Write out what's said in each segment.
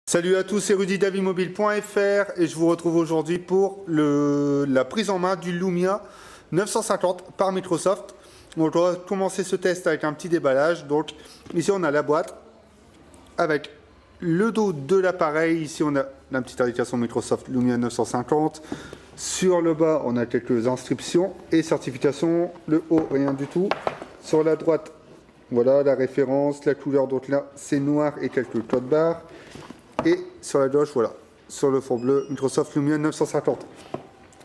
Salut à tous, c'est Rudy d'Avimobile.fr et je vous retrouve aujourd'hui pour la prise en main du Lumia 950 par Microsoft. Donc on va commencer ce test avec un petit déballage. Donc ici on a la boîte avec le dos de l'appareil. Ici on a la petite indication Microsoft Lumia 950. Sur le bas on a quelques inscriptions et certifications. Le haut rien du tout. Sur la droite voilà la référence, la couleur, donc là c'est noir et quelques codes barres. Et sur la gauche, voilà, sur le fond bleu, Microsoft Lumia 950.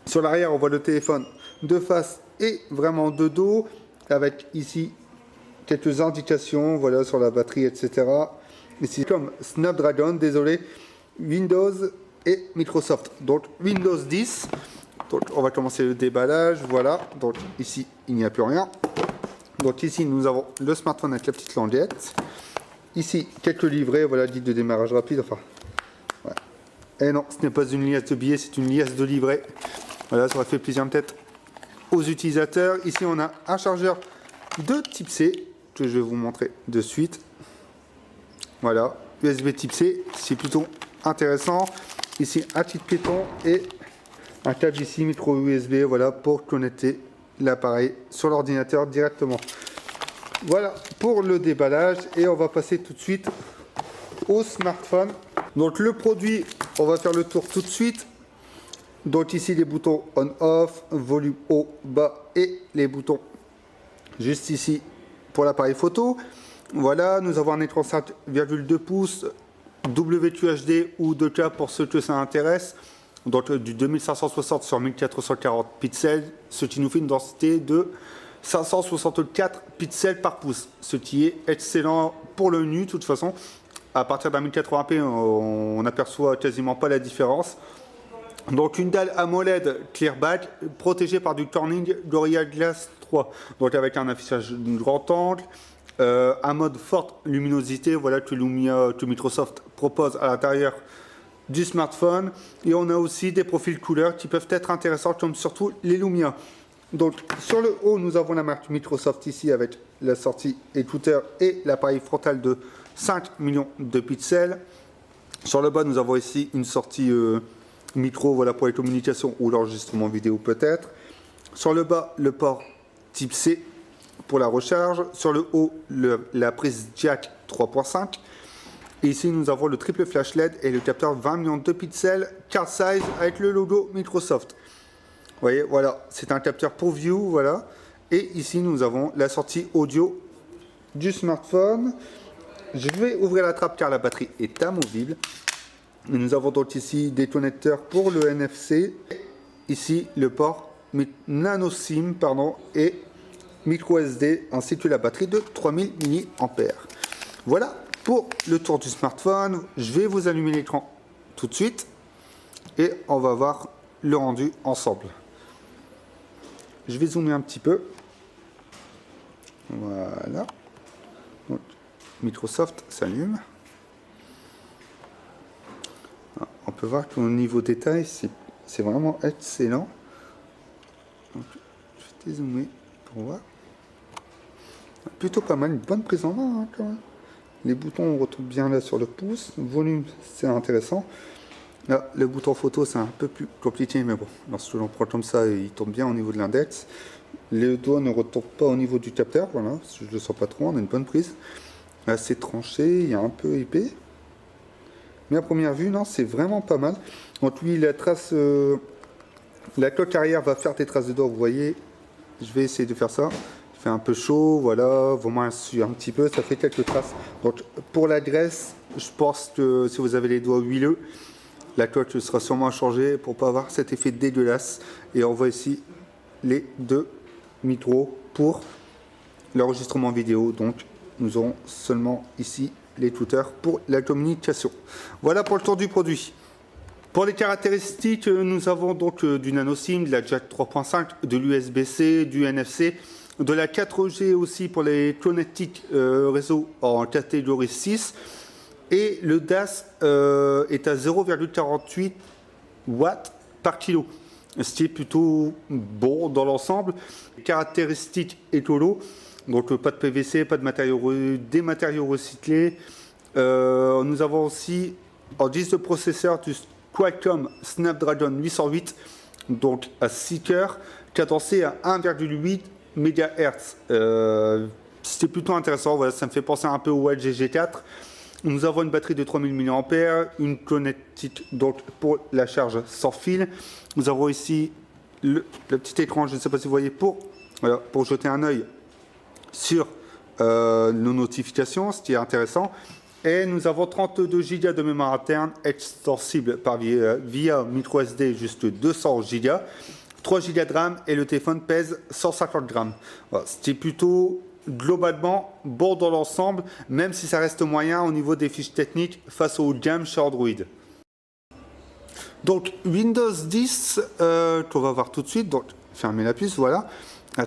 Sur l'arrière, on voit le téléphone de face et vraiment de dos, avec ici quelques indications, voilà, sur la batterie, etc. Ici, comme Snapdragon, désolé, Windows et Microsoft. Donc, Windows 10. Donc, on va commencer le déballage, voilà. Donc, ici, il n'y a plus rien. Donc, ici, nous avons le smartphone avec la petite languette. Ici, quelques livrets, voilà, guide de démarrage rapide, enfin, ouais. Et non, ce n'est pas une liasse de billets, c'est une liasse de livrets. Voilà, ça aurait fait plaisir peut-être aux utilisateurs. Ici, on a un chargeur de type C, que je vais vous montrer de suite. Voilà, USB type C, c'est plutôt intéressant. Ici, un petit piéton et un câble ici, micro USB, voilà, pour connecter l'appareil sur l'ordinateur directement. Voilà pour le déballage et on va passer tout de suite au smartphone. Donc le produit, on va faire le tour tout de suite. Donc ici les boutons on-off, volume haut, bas et les boutons juste ici pour l'appareil photo. Voilà, nous avons un écran 5,2 pouces, WQHD ou 2K pour ceux que ça intéresse. Donc du 2560 sur 1440 pixels, ce qui nous fait une densité de 564 pixels par pouce, ce qui est excellent pour le nu. De toute façon, à partir d'un 1080p, on n'aperçoit quasiment pas la différence. Donc une dalle AMOLED Clearback protégée par du Corning Gorilla Glass 3, donc avec un affichage grand angle, un mode forte luminosité, voilà que Microsoft propose à l'intérieur du smartphone, et on a aussi des profils couleurs qui peuvent être intéressants, comme surtout les Lumia. Donc sur le haut, nous avons la marque Microsoft ici avec la sortie écouteur et l'appareil frontal de 5 millions de pixels. Sur le bas, nous avons ici une sortie micro, voilà, pour les communications ou l'enregistrement vidéo peut-être. Sur le bas, le port type C pour la recharge. Sur le haut, la prise jack 3.5. Et ici, nous avons le triple flash LED et le capteur 20 millions de pixels, card size avec le logo Microsoft. Vous voyez, voilà, c'est un capteur pour view, voilà. Et ici, nous avons la sortie audio du smartphone. Je vais ouvrir la trappe car la batterie est amovible. Nous avons donc ici des connecteurs pour le NFC. Ici, le port nano SIM, pardon, et micro SD, ainsi que la batterie de 3000 mAh. Voilà pour le tour du smartphone. Je vais vous allumer l'écran tout de suite et on va voir le rendu ensemble. Je vais zoomer un petit peu. Voilà. Donc, Microsoft s'allume. On peut voir qu'au niveau détail, c'est vraiment excellent. Donc, je vais dézoomer pour voir. Plutôt pas mal, une bonne prise en main hein, quand même. Les boutons, on retrouve bien là sur le pouce. Volume, c'est intéressant. Là, le bouton photo, c'est un peu plus compliqué, mais bon, lorsque l'on prend comme ça, il tombe bien au niveau de l'index. Les doigts ne retournent pas au niveau du capteur, voilà, je ne le sens pas trop, on a une bonne prise. Là, c'est tranché, il y a un peu épais. Mais à première vue, non, c'est vraiment pas mal. Donc lui, la coque arrière va faire des traces de doigts, vous voyez. Je vais essayer de faire ça. Il fait un peu chaud, voilà, vos mains suent un petit peu, ça fait quelques traces. Donc pour la graisse, je pense que si vous avez les doigts huileux, la coque sera sûrement changée pour ne pas avoir cet effet dégueulasse. Et on voit ici les deux micros pour l'enregistrement vidéo. Donc nous aurons seulement ici les écouteurs pour la communication. Voilà pour le tour du produit. Pour les caractéristiques, nous avons donc du nano SIM, de la jack 3.5, de l'USB-C, du NFC, de la 4G aussi pour les connectiques réseau en catégorie 6. Et le DAS est à 0,48 watts par kilo, ce qui est plutôt bon dans l'ensemble. Caractéristiques écolo, donc pas de PVC, pas de des matériaux recyclés. Nous avons aussi On dit le processeur du Qualcomm Snapdragon 808, donc à 6 cœurs, cadencé à 1,8 MHz. C'était plutôt intéressant, voilà, ça me fait penser un peu au LG G4. Nous avons une batterie de 3000 mAh, une connectique donc pour la charge sans fil. Nous avons ici le petit écran, je ne sais pas si vous voyez, pour jeter un œil sur nos notifications, ce qui est intéressant. Et nous avons 32 Go de mémoire interne extensible via micro SD, juste 200 Go, 3 Go de RAM et le téléphone pèse 150 grammes. Voilà, c'était plutôt globalement bon dans l'ensemble, même si ça reste moyen au niveau des fiches techniques face au gamme chez Android. Donc Windows 10, qu'on va voir tout de suite, donc fermez la puce, voilà,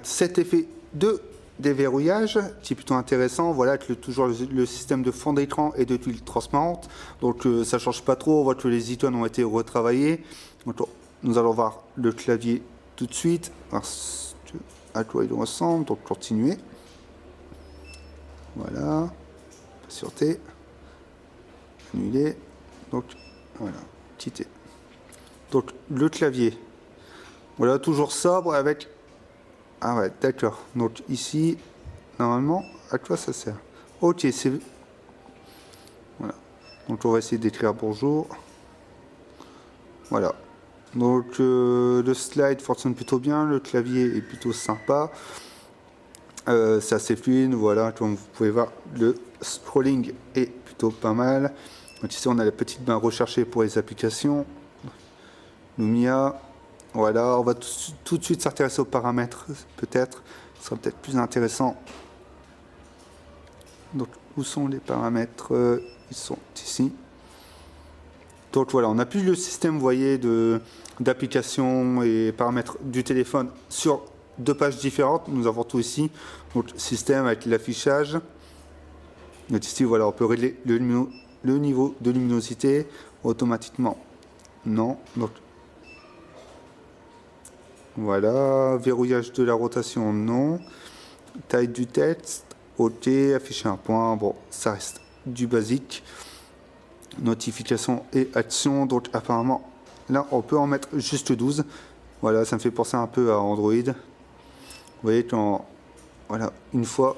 cet effet de déverrouillage qui est plutôt intéressant, voilà, avec toujours le système de fond d'écran et de tuiles transparentes, donc ça change pas trop, on voit que les icônes ont été retravaillés. Donc, nous allons voir le clavier tout de suite, à quoi il ressemble, donc continuer, voilà, sûreté, annuler, donc voilà, quitter. Donc le clavier, voilà, toujours sobre avec... Ah ouais, d'accord. Donc ici, normalement, à quoi ça sert? Ok, c'est... Voilà. Donc on va essayer d'écrire bonjour. Voilà. Donc le slide fonctionne plutôt bien, le clavier est plutôt sympa. C'est assez fluide, voilà, comme vous pouvez voir, le scrolling est plutôt pas mal. Donc ici on a la petite main recherchée pour les applications. Lumia. Voilà, on va tout de suite s'intéresser aux paramètres, peut-être. Ce sera peut-être plus intéressant. Donc, où sont les paramètres? Ils sont ici. Donc voilà, on a plus le système, vous voyez, d'applications et paramètres du téléphone sur 2 pages différentes. Nous avons tout ici. Donc, système avec l'affichage. Donc ici, voilà, on peut régler le niveau de luminosité automatiquement. Non. Donc, voilà, verrouillage de la rotation, non. Taille du texte, ok, afficher un point, bon, ça reste du basique. Notification et action, donc apparemment, là, on peut en mettre juste 12. Voilà, ça me fait penser un peu à Android. Vous voyez, quand, voilà, une fois,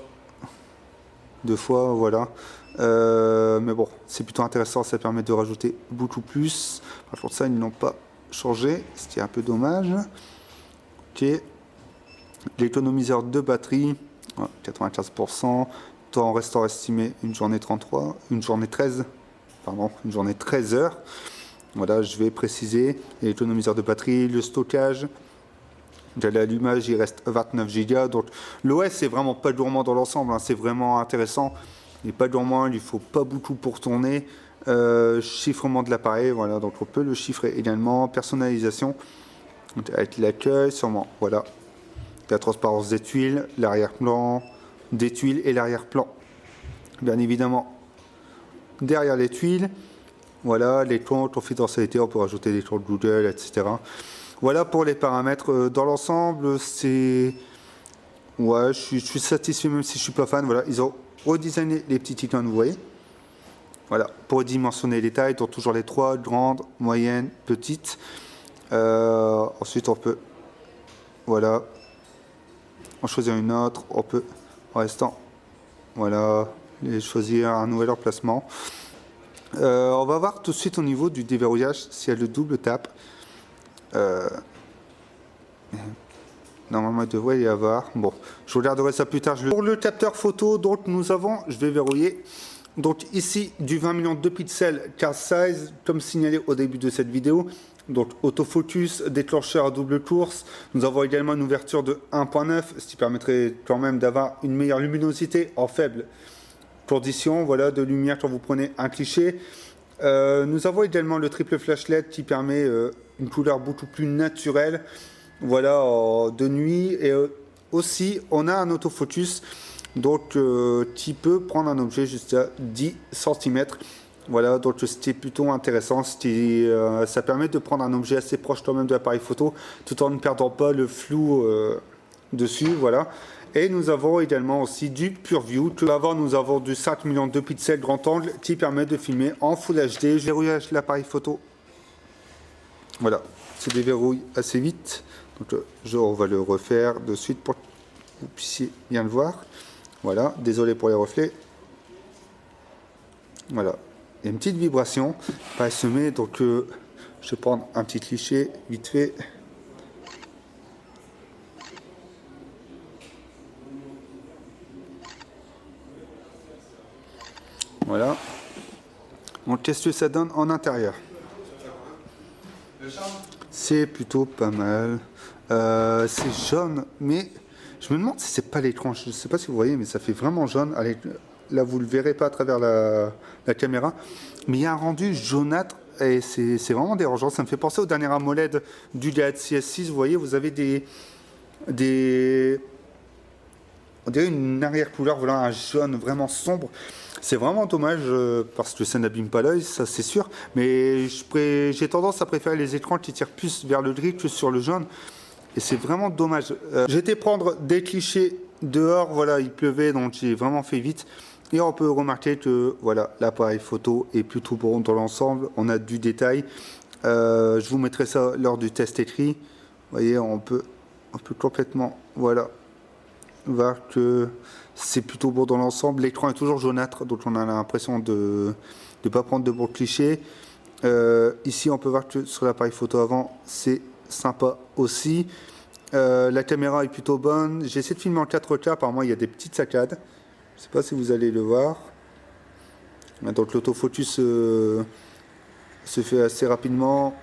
2 fois, voilà. Mais bon, c'est plutôt intéressant, ça permet de rajouter beaucoup plus. Par contre, ça, ils n'ont pas changé, ce qui est un peu dommage. L'économiseur de batterie, 95%, temps restant estimé une journée 13 heures. Voilà, je vais préciser. L'économiseur de batterie, le stockage, l'allumage, il reste 29 Go. Donc l'OS c'est vraiment pas gourmand dans l'ensemble, hein, c'est vraiment intéressant. Il n'est pas gourmand, il ne faut pas beaucoup pour tourner. Chiffrement de l'appareil, voilà, donc on peut le chiffrer également. Personnalisation. Avec l'accueil, sûrement, voilà. La transparence des tuiles, l'arrière-plan des tuiles et l'arrière-plan. Bien évidemment, derrière les tuiles, voilà, les comptes, confidentialité, on peut rajouter des comptes Google, etc. Voilà pour les paramètres. Dans l'ensemble, c'est... Ouais, je suis satisfait même si je ne suis pas fan. Voilà, ils ont redesigné les petits icônes, vous voyez. Voilà, pour dimensionner les tailles, donc toujours les 3, grandes, moyennes, petites. Ensuite on peut, voilà, en choisir une autre, on peut en restant, voilà, et choisir un nouvel emplacement. On va voir tout de suite au niveau du déverrouillage s'il y a le double tap. Normalement il devrait y avoir, bon, je regarderai ça plus tard. Pour le capteur photo, donc nous avons, je vais verrouiller. Donc ici du 20 millions de pixels car size, comme signalé au début de cette vidéo. Donc autofocus, déclencheur à double course. Nous avons également une ouverture de 1.9, ce qui permettrait quand même d'avoir une meilleure luminosité en faible condition, voilà, de lumière quand vous prenez un cliché. Nous avons également le triple flash LED qui permet une couleur beaucoup plus naturelle, voilà, de nuit. Et aussi, on a un autofocus donc qui peut prendre un objet jusqu'à 10 cm. Voilà, donc c'était plutôt intéressant. Ça permet de prendre un objet assez proche quand même de l'appareil photo, tout en ne perdant pas le flou dessus. Voilà. Et nous avons également aussi du PureView. Tout d'abord, nous avons du 5 millions de pixels grand angle qui permet de filmer en Full HD. Je verrouille l'appareil photo. Voilà, se déverrouille assez vite. Donc, on va le refaire de suite pour que vous puissiez bien le voir. Voilà, désolé pour les reflets. Voilà, il y a une petite vibration, pas semée, donc je vais prendre un petit cliché vite fait. Voilà. Donc qu'est-ce que ça donne en intérieur? C'est plutôt pas mal. C'est jaune, mais je me demande si c'est pas l'écran. Je ne sais pas si vous voyez, mais ça fait vraiment jaune. Allez, là, vous le verrez pas à travers la caméra, mais il y a un rendu jaunâtre et c'est vraiment dérangeant. Ça me fait penser au dernier AMOLED du Galaxy S6. Vous voyez, vous avez on dirait une arrière-couleur, voilà, un jaune vraiment sombre. C'est vraiment dommage parce que ça n'abîme pas l'œil, ça c'est sûr. Mais j'ai tendance à préférer les écrans qui tirent plus vers le gris que sur le jaune. Et c'est vraiment dommage. J'ai été prendre des clichés dehors, voilà, il pleuvait, donc j'ai vraiment fait vite. Et on peut remarquer que voilà, l'appareil photo est plutôt bon dans l'ensemble. On a du détail. Je vous mettrai ça lors du test écrit. Vous voyez, on peut complètement, voilà, voir que c'est plutôt beau dans l'ensemble. L'écran est toujours jaunâtre, donc on a l'impression de ne pas prendre de bons clichés. Ici, on peut voir que sur l'appareil photo avant, c'est sympa aussi. La caméra est plutôt bonne. J'ai essayé de filmer en 4K. Apparemment, il y a des petites saccades. Je ne sais pas si vous allez le voir. Donc l'autofocus se fait assez rapidement.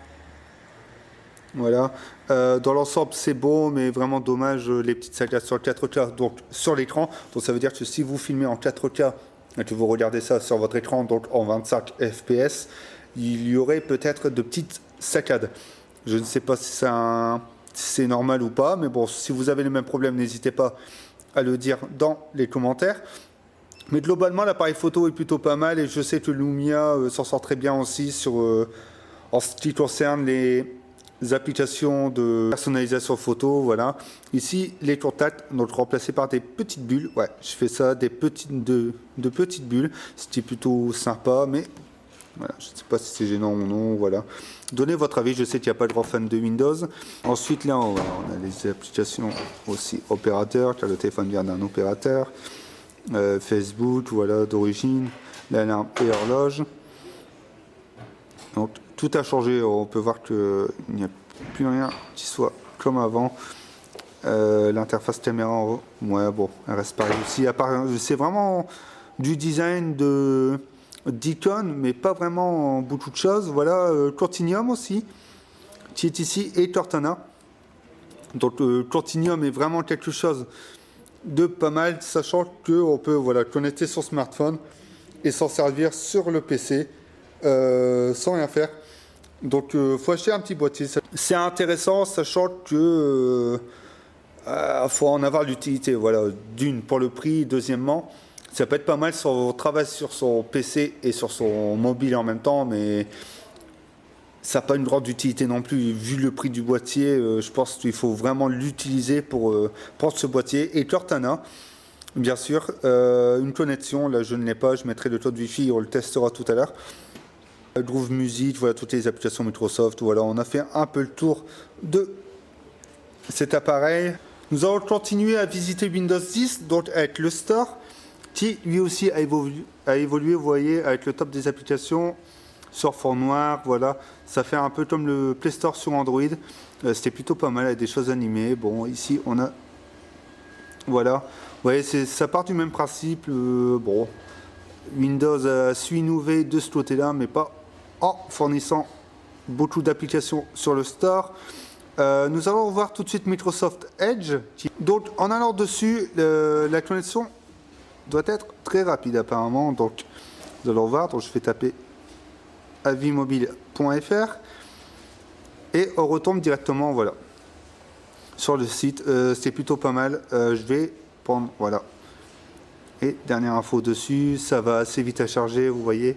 Voilà. Dans l'ensemble, c'est bon, mais vraiment dommage les petites saccades sur le 4K, donc sur l'écran. Donc ça veut dire que si vous filmez en 4K et que vous regardez ça sur votre écran, donc en 25 fps, il y aurait peut-être de petites saccades. Je ne sais pas si c'est normal ou pas, mais bon, si vous avez les mêmes problèmes, n'hésitez pas à le dire dans les commentaires. Mais globalement, l'appareil photo est plutôt pas mal et je sais que Lumia s'en sort très bien aussi en ce qui concerne les applications de personnalisation photo. Voilà. Ici, les contacts, donc remplacés par des petites bulles. Ouais, je fais ça, de petites bulles, ce qui est plutôt sympa, mais voilà, je ne sais pas si c'est gênant ou non. Voilà. Donnez votre avis, je sais qu'il n'y a pas de grand fan de Windows. Ensuite, là, on a les applications aussi opérateurs, car le téléphone vient d'un opérateur. Facebook, voilà, d'origine, l'alarme et horloge. Donc tout a changé, on peut voir qu'il n'y a plus rien qui soit comme avant. L'interface caméra en haut, ouais, bon, elle reste pareil aussi. C'est vraiment du design d'icônes, mais pas vraiment beaucoup de choses. Voilà, Continuum aussi, qui est ici, et Cortana. Donc Continuum est vraiment quelque chose de pas mal, sachant qu'on peut connecter son smartphone et s'en servir sur le PC sans rien faire. Donc faut acheter un petit boîtier. C'est intéressant, sachant que faut en avoir l'utilité. Voilà, d'une pour le prix, deuxièmement, ça peut être pas mal si on travaille sur son PC et sur son mobile en même temps, mais ça n'a pas une grande utilité non plus. Vu le prix du boîtier, je pense qu'il faut vraiment l'utiliser pour prendre ce boîtier. Et Cortana, bien sûr, une connexion, là je ne l'ai pas, je mettrai le code Wi-Fi, on le testera tout à l'heure. Groove Music, voilà toutes les applications Microsoft, voilà, on a fait un peu le tour de cet appareil. Nous allons continuer à visiter Windows 10, donc avec le Store, qui lui aussi a évolué, vous voyez, avec le top des applications. Sur fond noir, voilà, ça fait un peu comme le Play Store sur Android. C'était plutôt pas mal avec des choses animées. Bon, ici on a, voilà, vous voyez, ça part du même principe. Bon, Windows a su innover de ce côté-là, mais pas en fournissant beaucoup d'applications sur le Store. Nous allons voir tout de suite Microsoft Edge. Donc, en allant dessus, la connexion doit être très rapide apparemment. Donc, nous allons voir. Donc, je vais taper avimobile.fr et on retombe directement, voilà, sur le site. C'est plutôt pas mal. Je vais prendre, voilà, et dernière info dessus, ça va assez vite à charger, vous voyez.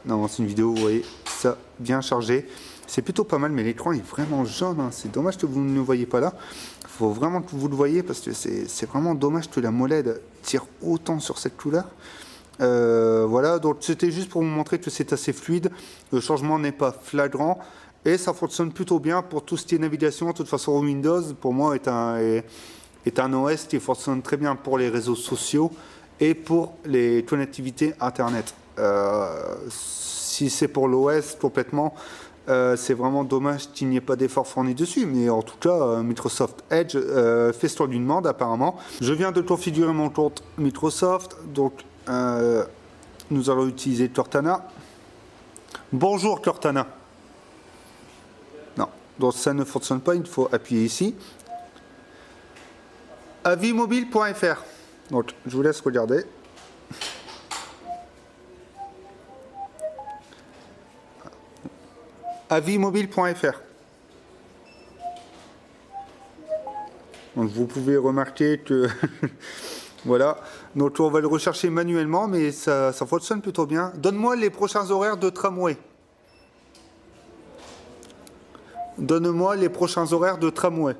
Non, c'est une vidéo, vous voyez, ça bien chargé. C'est plutôt pas mal, mais l'écran est vraiment jaune, hein. C'est dommage que vous ne le voyez pas là. Il faut vraiment que vous le voyez parce que c'est vraiment dommage que la MOLED tire autant sur cette couleur. Voilà, donc c'était juste pour vous montrer que c'est assez fluide. Le changement n'est pas flagrant et ça fonctionne plutôt bien pour tout ce qui est navigation. De toute façon, Windows, pour moi, est un OS qui fonctionne très bien pour les réseaux sociaux et pour les connectivités Internet. Si c'est pour l'OS complètement, c'est vraiment dommage qu'il n'y ait pas d'effort fourni dessus, mais en tout cas, Microsoft Edge fait ce qu'on lui demande apparemment. Je viens de configurer mon compte Microsoft, donc nous allons utiliser Cortana. Bonjour Cortana. Non, donc ça ne fonctionne pas, il faut appuyer ici. Avismobile.fr. Donc je vous laisse regarder. Avismobile.fr. Donc vous pouvez remarquer que voilà, donc on va le rechercher manuellement, mais ça fonctionne plutôt bien. Donne-moi les prochains horaires de tramway. Donne-moi les prochains horaires de tramway.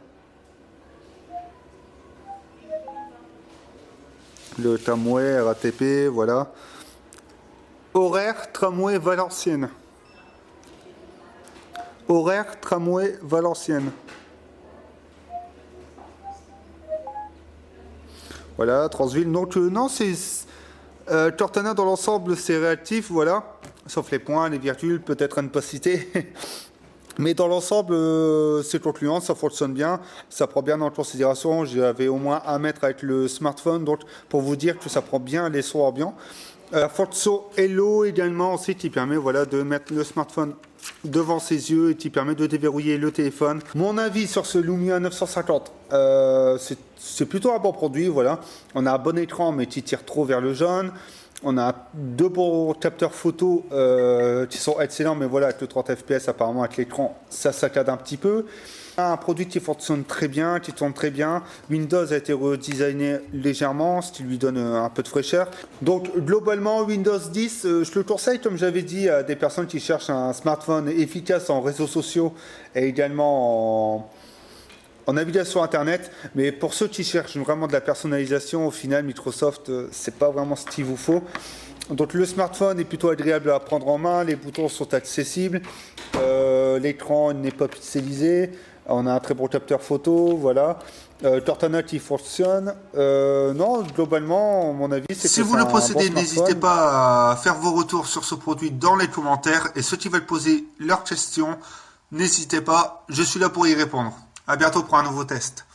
Le tramway, RATP, voilà. Horaire tramway Valenciennes. Horaire tramway Valenciennes. Voilà, Transville. Donc non, c'est Cortana dans l'ensemble, c'est réactif, voilà. Sauf les points, les virgules, peut-être à ne pas citer. Mais dans l'ensemble, c'est concluant, ça fonctionne bien, ça prend bien en considération. J'avais au moins 1 mètre avec le smartphone, donc pour vous dire que ça prend bien les sons ambiants. Forzo Hello également aussi qui permet voilà, de mettre le smartphone devant ses yeux et qui permet de déverrouiller le téléphone. Mon avis sur ce Lumia 950, c'est plutôt un bon produit. Voilà. On a un bon écran mais qui tire trop vers le jaune. On a 2 bons capteurs photo qui sont excellents, mais voilà, avec le 30 fps apparemment avec l'écran ça saccade un petit peu. Un produit qui fonctionne très bien, qui tourne très bien. Windows a été redesigné légèrement, ce qui lui donne un peu de fraîcheur. Donc globalement, Windows 10, je le conseille, comme j'avais dit, à des personnes qui cherchent un smartphone efficace en réseaux sociaux et également en navigation Internet. Mais pour ceux qui cherchent vraiment de la personnalisation, au final, Microsoft, c'est pas vraiment ce qu'il vous faut. Donc le smartphone est plutôt agréable à prendre en main, les boutons sont accessibles, l'écran n'est pas pixelisé. On a un très bon capteur photo, voilà. Cortana qui fonctionne. Non, globalement, mon avis, c'est que Si vous le possédez, n'hésitez pas à faire vos retours sur ce produit dans les commentaires. Et ceux qui veulent poser leurs questions, n'hésitez pas, je suis là pour y répondre. À bientôt pour un nouveau test.